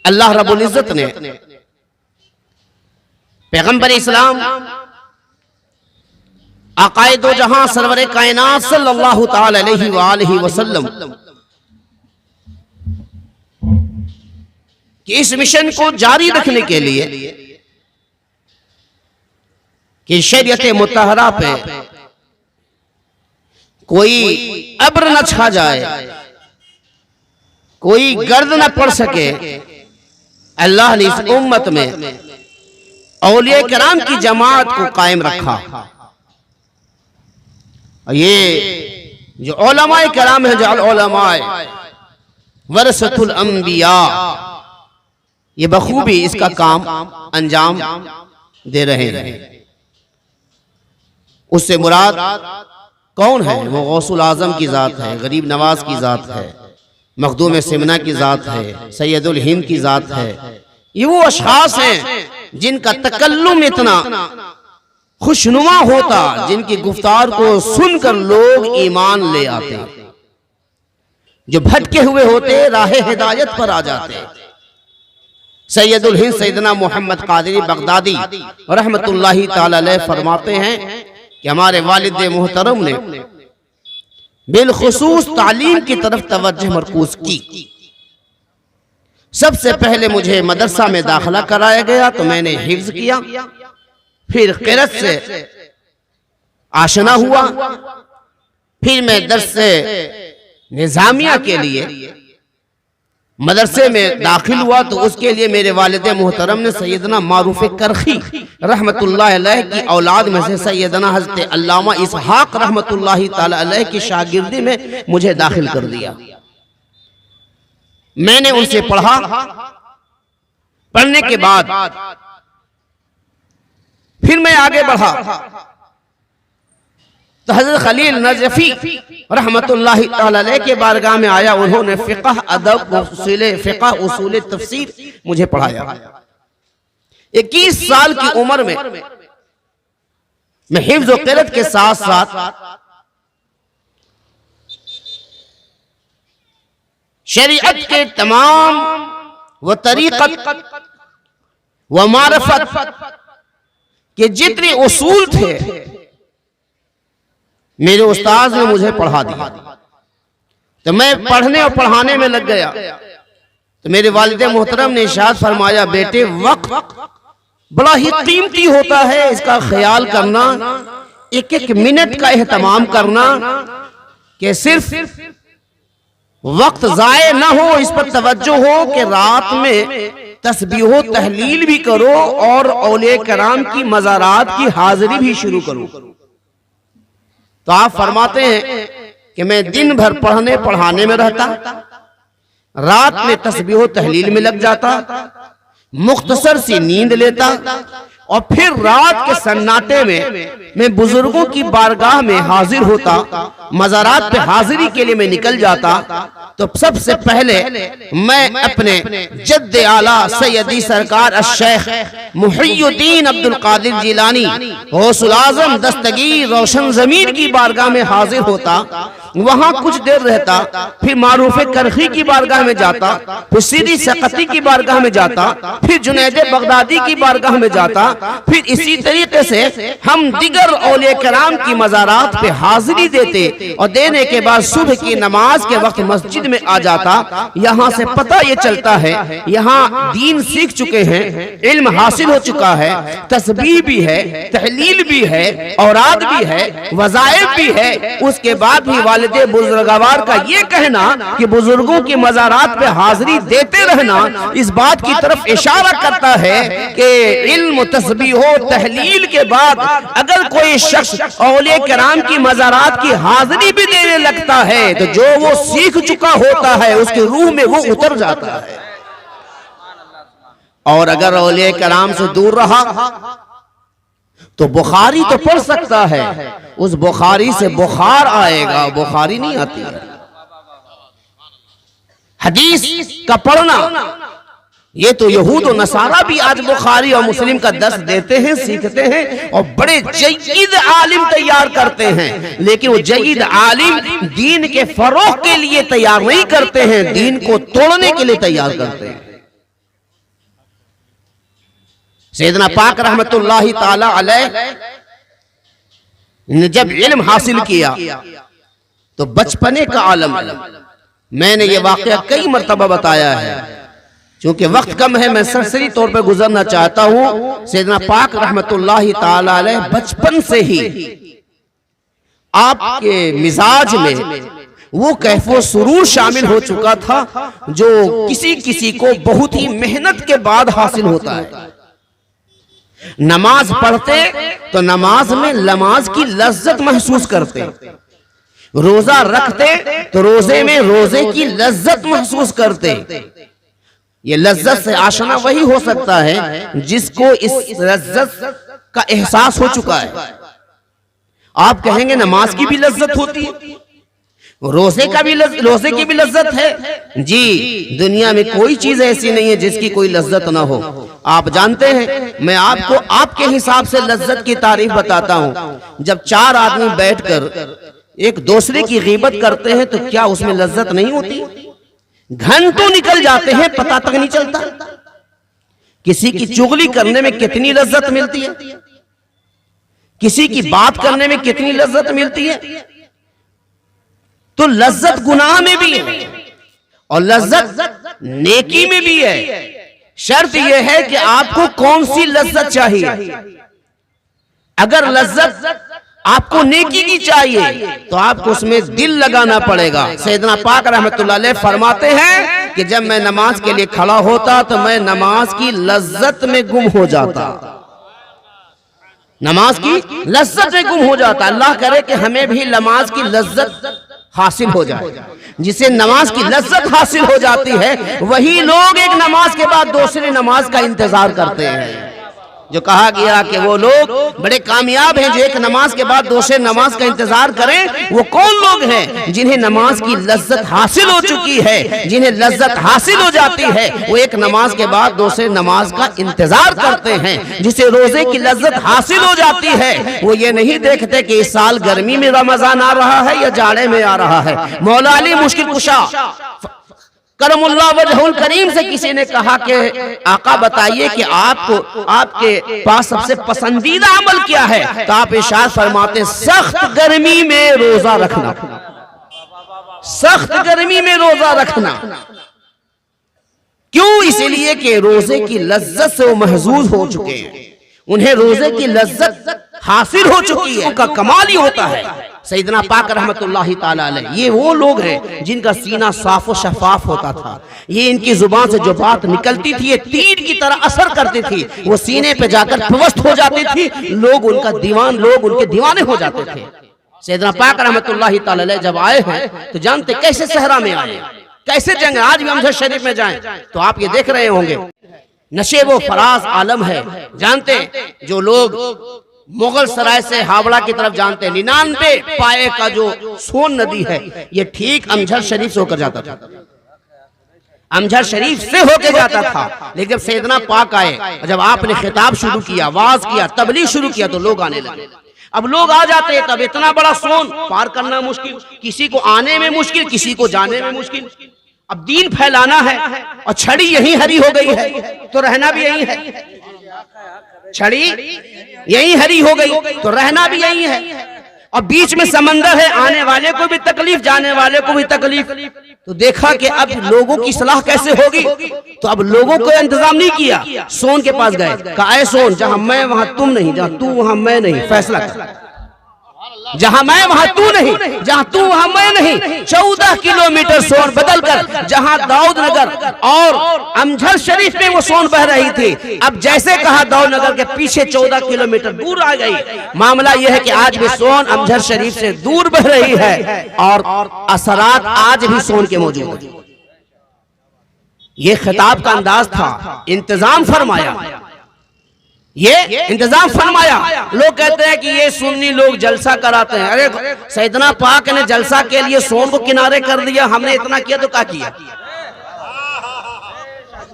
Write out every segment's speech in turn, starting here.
अल्लाह रब्बुल इज्जत ने पैगंबर इस्लाम आकाए दो जहां सरवरे कायनात सल्लल्लाहु ताला अलैहि वसल्लम कि इस मिशन को जारी रखने के लिए कि शरीयत मुतहरा पे कोई अब्र न छा जाए, कोई गर्द न पड़ सके, अल्लाह ने इस उम्मत में औलिया किराम की जमात को कायम रखा। ये जो उलमाए किराम है, जो उलमाए वरसतुल अंबिया, ये बखूबी इसका काम अंजाम दे रहे हैं। उससे मुराद कौन है? वो गौसुल आजम की जात है, गरीब नवाज की जात है, मखदूम सिमना की जात है, सैयदुल हिंद की जात है। ये वो अशखास हैं जिनका तकल्लुम इतना खुशनुमा होता, जिनकी गुफ्तार को सुनकर लोग ईमान ले आते, जो भटके हुए होते राह हिदायत पर आ जाते। सैयदुल हिंद सैयदना मोहम्मद कादरी बगदादी रहमतुल्लाहि ताला अलैह फरमाते हैं कि हमारे वालिद मोहतरम ने बिलखुसूस तालीम की तरफ तवज्जो मरकूज की। सबसे पहले मुझे मदरसा में दाखिला कराया गया तो मैंने हिफ्ज किया, फिर क़िरात से आशना हुआ, फिर मैं दर्स निजामिया के लिए मदरसे में दाखिल हुआ तो उसके लिए मेरे वालिद मोहतरम ने सैयदना मारूफ करखी रहमतुल्लाह अलैह की औलाद में से सैयदना हज़रत अल्लामा इसहाक रहमतुल्लाह ताला अलैह की शागिर्दी में मुझे दाखिल कर दिया। मैंने उनसे पढ़ा, पढ़ने के बाद फिर मैं आगे बढ़ा तो हज़रत खलील नजफी रहमतुल्लाहि ताला अलैह के बारगाह में आया। उन्होंने फ़िक़ह, अदब, उसूल तफसीर मुझे पढ़ाया। 21 साल की उम्र में मैं हिफ्ज़ व क़िरात के साथ साथ शरीयत के तमाम व तरीक़त व मारिफत के जितने उसूल थे मेरे उस्ताद ने मुझे पढ़ा दिया। तो मैं पढ़ने और पढ़ाने में लग गया तो मेरे वालिद मोहतरम ने इरशाद फरमाया, बेटे वक्त बड़ा ही कीमती होता है, इसका ख्याल करना, एक एक मिनट का एहतमाम करना कि सिर्फ वक्त जाए ना हो, इस पर तवज्जो हो कि रात में तस्बीह तहलील भी करो और औलिया किराम की मज़ारात की हाजिरी भी शुरू करो। तो आप फरमाते हैं कि मैं दिन भर पढ़ने पढ़ाने में रहता, रात में तस्बीह तहलील में लग जाता, मुख्तसर सी नींद लेता और फिर रात के सन्नाटे में मैं बुजुर्गों की बारगाह में हाजिर होता, मज़ारात पे हाजिरी के लिए मैं निकल जाता। तो सबसे पहले मैं अपने जद्द आला सैयदी सरकार अश-शेख मुहियुद्दीन अब्दुल कादिर जिलानी गौसुल आज़म दस्तगीर रोशन ज़मीर की बारगाह में हाजिर होता, वहां कुछ देर रहता, फिर मारूफ करखी की बारगाह में जाता, फिर सीरी सकती की बारगाह में जाता, फिर जुनैद बगदादी की बारगाह में जाता, फिर इसी तरीके से हम दिगर औलिया किराम की मज़ारात पे हाजिरी देते और देने के बाद सुबह की नमाज के वक्त मस्जिद में आ जाता। यहाँ से पता ये चलता है यहाँ दीन सीख चुके हैं, इल्म हासिल हो चुका है, तस्बीह भी है, तहलील भी है, औराद भी है, वज़ाइफ भी है। उसके बाद भी वालिदे बुजुर्गवार का ये कहना कि बुजुर्गों की मज़ारात पे हाजिरी देते रहना इस बात की तरफ इशारा करता है कि इल्म, तस्बीह, तहलील के बाद अगर कोई शख्स औलिया किराम की मज़ारात की हाजिरी भी देने लगता है तो जो वो सीख चुका होता है उसके रूह में वो उतर जाता है। और अगर औलिया किराम से दूर रहा तो बुखारी तो पढ़ सकता है, उस बुखारी से बुखार आएगा, बुखारी नहीं आती है। हदीस का पढ़ना, ये तो यहूद और नसारा भी आज बुखारी और मुस्लिम का दर्स देते हैं, सीखते हैं और बड़े जयीद आलिम तैयार करते हैं, लेकिन वो जयीद आलिम दीन के फरोग के लिए तैयार नहीं करते हैं, दीन को तोड़ने के लिए तैयार करते हैं। सैयदना पाक रहमतुल्लाहि ताला अलैह ने जब इल्म हासिल किया तो बचपने का आलम, मैंने ये वाकया कई मर्तबा बताया है, क्योंकि वक्त कम है मैं सरसरी तौर पर गुजरना चाहता हूं। सैयदना पाक रहमतुल्लाहि ताला अलैह बचपन से ही आपके मिजाज में वो कैफो सुरूर शामिल हो चुका था जो किसी किसी को बहुत ही मेहनत के बाद हासिल होता है। नमाज पढ़ते तो नमाज में नमाज की लज्जत महसूस करते, रोजा रखते तो रोजे में रोजे की लज्जत महसूस करते। ये लज्जत से आशना वही हो सकता है जिसको इस लज्जत का एहसास हो चुका है। आप कहेंगे नमाज की भी लज्जत होती है, रोजे की भी लज्जत है। जी, दुनिया में कोई चीज ऐसी नहीं है जिसकी कोई लज्जत ना हो। आप जानते हैं, मैं आपको आपके हिसाब से लज्जत की तारीफ बताता हूं। जब चार आदमी बैठकर एक दूसरे की गीबत करते हैं तो क्या उसमें लज्जत नहीं होती? घंटों निकल जाते हैं, पता तक नहीं चलता। किसी की चुगली करने में कितनी लज्जत मिलती है, किसी की बात करने में कितनी लज्जत मिलती है। तो लज्जत गुनाह में भी है और लज्जत नेकी में भी है। शर्त यह है कि आपको कौन सी लज्जत चाहिए। अगर लज्जत आपको नेकी की चाहिए तो आपको उसमें दिल लगाना पड़ेगा। सैयदना पाक रहमतुल्लाह अलैह फरमाते हैं कि जब मैं नमाज के लिए खड़ा होता तो मैं नमाज की लज्जत में गुम हो जाता, नमाज की लज्जत में गुम हो जाता। अल्लाह करे कि हमें भी नमाज की लज्जत हासिल हो जाए। जिसे नमाज की लज्जत हासिल हो जाती है वही लोग एक नमाज के बाद दूसरी नमाज का इंतजार करते हैं। जो कहा गया कि वो लोग बड़े कामयाब हैं जो एक नमाज के बाद दूसरे नमाज का इंतजार करें। वो कौन लोग हैं? जिन्हें नमाज की लज्जत हासिल हो चुकी है, जिन्हें लज्जत हासिल हो जाती है, वो एक नमाज के बाद दूसरे नमाज का इंतजार करते हैं। जिसे रोजे की लज्जत हासिल हो जाती है वो ये नहीं देखते कि इस साल गर्मी में रमजान आ रहा है या जाड़े में आ रहा है। मौला अली मुश्किल कुशा करमुल्लाह वजहुल करीम से किसी ने कहा कि आका बताइए कि आपको आपके पास सबसे पसंदीदा अमल क्या है? तो आप इरशाद फरमाते सख्त गर्मी में रोजा रखना, सख्त गर्मी में रोजा रखना। क्यों? इसलिए कि रोजे की लज्जत से वो महजूज हो चुके हैं, उन्हें रोजे की लज्जत हासिल हो चुकी है। उनका कमाल ही होता है। सैयदना पाक रहमतुल्लाहि ताला अलैह ये वो लोग हैं जिनका सीना साफ और शफाफ होता था। ये इनकी जुबान से जो बात निकलती थी ये तीर की तरह असर करती थी, वो सीने पे जाकर प्रवस्त हो जाती थी। लोग उनका दीवान, लोग उनके दीवाने हो जाते थे। सैयदना पाक रहमतुल्लाहि ताला अलैह जब आए हैं तो जानते कैसे सहरा में आए, कैसे जंग। आज भी अमजद शरीफ में जाएं तो आप ये देख रहे होंगे नशे वो फराज आलम है। जानते जो लोग मुगल सराय से हावड़ा की तरफ जानते हैं 99 पाए का जो सोन नदी है ये ठीक अमजद शरीफ से होकर जाता था, अमजद शरीफ से होकर जाता था। लेकिन जब सैयदना पाक आए, जब आपने खिताब शुरू किया, वाज किया, तबलीग शुरू किया तो लोग आने लगे। अब लोग आ जाते हैं तब इतना बड़ा सोन पार करना मुश्किल, किसी को आने में मुश्किल, किसी को जाने में मुश्किल। अब दीन फैलाना है और छड़ी यही हरी हो गई है तो रहना भी यही है, छड़ी यही हरी हो गई तो रहना भी यही है। और बीच में समंदर है, आने वाले को भी तकलीफ, जाने वाले को भी तकलीफ। तो देखा कि अब लोगों की सलाह कैसे होगी, तो अब लोगों को इंतजाम नहीं किया। सोन के पास गए, कहा ऐ सोन, जहां मैं वहां तुम नहीं, जहां तू वहां मैं नहीं, फैसला कर। जहां मैं वहां तू नहीं, जहां तू वहां मैं नहीं। 14 किलोमीटर सोन बदल कर जहां दाऊद नगर और अमजद शरीफ में वो सोन बह रही थी, अब जैसे कहा दाऊद नगर के पीछे 14 किलोमीटर दूर आ गई। मामला यह है कि आज भी सोन अमजद शरीफ से दूर बह रही है और असरात आज भी सोन के मौजूद है। ये खिताब का अंदाज था, इंतजाम फरमाया, ये इंतजाम फरमाया। लोग कहते हैं कि ये सुन्नी लोग जलसा कराते हैं। अरे सैयदना पाक ने जलसा के लिए सोन को किनारे कर दिया, हमने इतना किया तो क्या किया?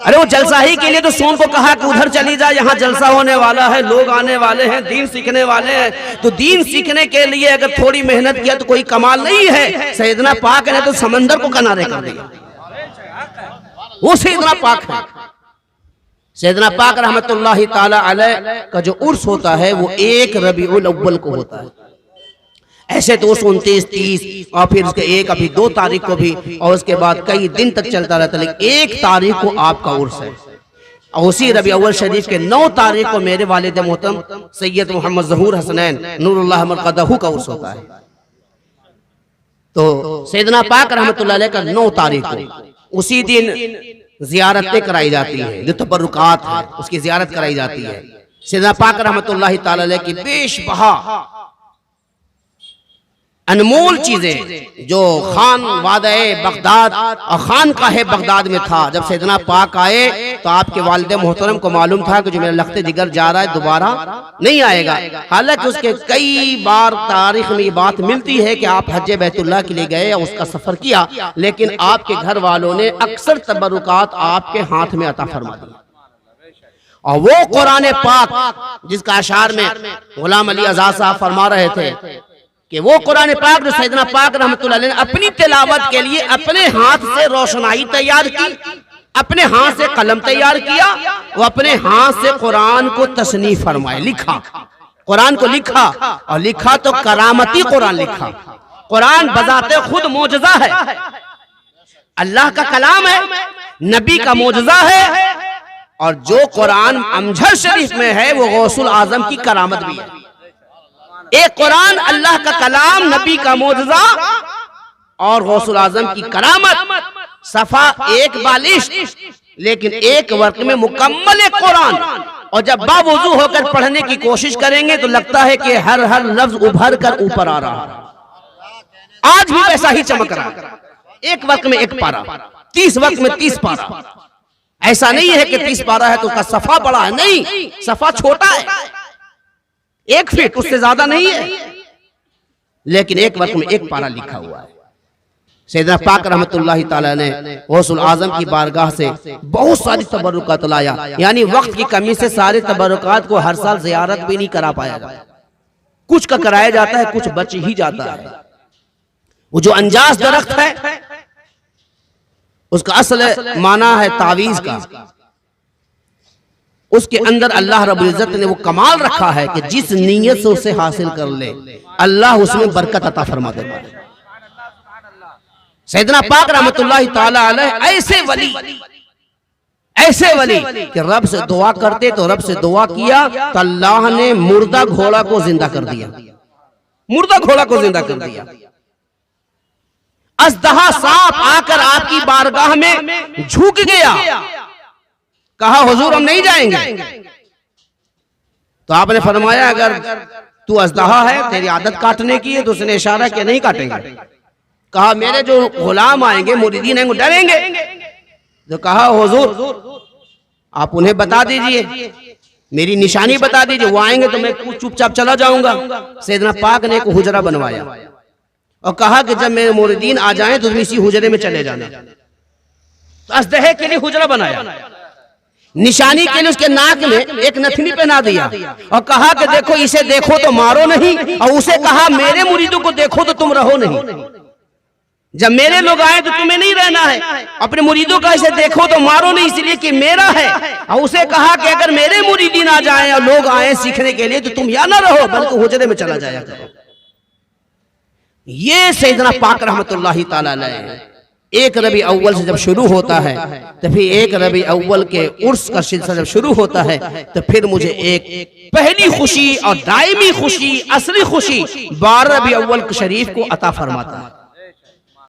अरे वो जलसा ही के लिए तो सोन को कहा कि उधर चली जा, यहाँ जलसा होने वाला है, लोग आने वाले हैं, दीन सीखने वाले हैं। तो दीन सीखने के लिए अगर थोड़ी मेहनत किया तो कोई कमाल नहीं है। सैयदना पाक ने तो समंदर को किनारे कर दिया, वो सैयदना पाक है। सैयदना पाक रहमतुल्लाहि ताला अलैह का जो उर्स होता है वो 1 रबीउल अव्वल को होता है। ऐसे तो 29, 30 और फिर उसके एक अभी 2 तारीख को भी, और उसके बाद कई दिन तक चलता रहता, लेकिन 1 तारीख को आपका उर्स है। और उसी रबी अव्वल शरीफ के 9 तारीख को मेरे वालिद मोहतरम सैयद मोहम्मद ज़हूर हसनैन नूरुल्लाह मरक़दहू का उर्स होता है। तो सैयदना पाक रहमतुल्लाह अलैह का 9 तारीख को उसी दिन ज़ियारतें कराई जाती है, जो तबरुकात है उसकी ज़ियारत कराई जाती है। सैयदना पाक रहमतुल्लाह ताला अलैह की बेशबहा अनमोल चीजें जो खान वादे बगदाद और खान का है बगदाद में था। जब सैयदना पाक आए तो आपके वालिद मोहतरम को मालूम था कि जो मेरा लख्ते जिगर जा रहा है दोबारा नहीं आएगा। हालांकि उसके कई बार तारीख में ये बात मिलती है कि आप हज बैतुल्लाह के लिए गए, उसका सफर किया, लेकिन आपके घर वालों ने अक्सर तबरुकात आपके हाथ में अता फरमा दी। और वो कुरान पाक जिसका अशार में गुलाम अली आजाद साहब फरमा रहे थे कि वो कुरान पाक जो सैयदना पाक रहमतुल्लाह अलैह ने अपनी तिलावत के लिए अपने हाथ से रोशनाई तैयार की, अपने हाथ से कलम तैयार किया, वो अपने हाथ से कुरान को तसनीफ फरमाए, लिखा, कुरान को लिखा, और लिखा तो करामती कुरान लिखा। कुरान बजाते खुद मोजज़ा है, अल्लाह का कलाम है, नबी का मोजज़ा है, और जो कुरान अमजद शरीफ में है वो गौसुल आजम की करामत भी है। एक कुरान अल्लाह का कलाम, नबी का मोजज़ा और गौसुल आजम की करामत, सफा 142, लेकिन एक वक्त में मुकम्मल एक कुरान। और जब बावुजू होकर पढ़ने की कोशिश करेंगे तो लगता है कि हर हर लफ्ज उभर कर ऊपर आ रहा है। आज भी वैसा ही चमक रहा है, एक वक्त में एक पारा, 30 वक्त में 30 पारा। ऐसा नहीं है कि 30 पारा है तो उसका सफा बड़ा है, नहीं, सफा छोटा है, 1 फीट, उससे ज्यादा नहीं है, लेकिन एक वक्त में एक पारा लिखा हुआ है। सैयदना पाक रहमतुल्लाहि ताला ने गौसुल आजम की बारगाह से बहुत सारी तबरुकात लाया, यानी वक्त की कमी से सारे तबरुकात को हर साल ज़ियारत भी नहीं करा पाया जाता, कुछ का कराया जाता है, कुछ बच ही जाता है। वो जो अंजास दरख्त है उसका असल माना है तावीज का, उसके अंदर अल्लाह रब्बुल इज्जत ने वो कमाल रखा है कि जिस नीयत से उसे हासिल कर ले अल्लाह उसमें बरकत अता फरमा देता है। सैयदना पाक रहमतुल्लाहि ताला अलैह ऐसे वली कि रब से दुआ करते तो रब से दुआ किया तो अल्लाह ने मुर्दा घोड़ा को जिंदा कर दिया, मुर्दा घोड़ा को जिंदा कर दिया। अजदहा सांप आकर आपकी बारगाह में झुक गया, कहा हुजूर हम नहीं जाएंगे। तो आपने फरमाया अगर तू अजदहा है, तेरी आदत काटने की है, तो उसने इशारा किया नहीं काटेंगे। कहा मेरे जो गुलाम आएंगे, मुरीदीन आएंगे, डरेंगे। तो कहा हुजूर आप उन्हें बता दीजिए, मेरी निशानी बता दीजिए, वो आएंगे तो मैं चुपचाप चला जाऊंगा। सैयदना पाक ने एक हुजरा बनवाया और कहा कि जब मेरे मुरीदीन आ जाएं तो तुम इसी हुजरे में चले जाना। तो अजदहे के लिए हुजरा बनाया, निशानी के लिए उसके नाक में एक नथनी पहना दिया और कहा कि देखो इसे देखो तो मारो नहीं, और उसे कहा मेरे मुरीदों को देखो तो तुम रहो नहीं। जब मेरे लोग आए तो तुम्हें नहीं रहना है, अपने मुरीदों का इसे देखो तो मारो नहीं, इसलिए कि मेरा है। और उसे कहा कि अगर मेरे मुरीदीन आ जाएं और लोग आए सीखने के लिए तो तुम यहाँ ना रहो बल्कि हुजरे में चला जाया करो। ये सैयदना पाक रहमतुल्लाहि ताला अलैह 1 रबी अव्वल से जब शुरू होता है तो फिर 1 रबी अव्वल के उर्स का सिलसिला जब शुरू होता है तो फिर मुझे एक पहली खुशी और दायमी खुशी, असली खुशी 12 रबी अव्वल शरीफ को अता फरमाता है।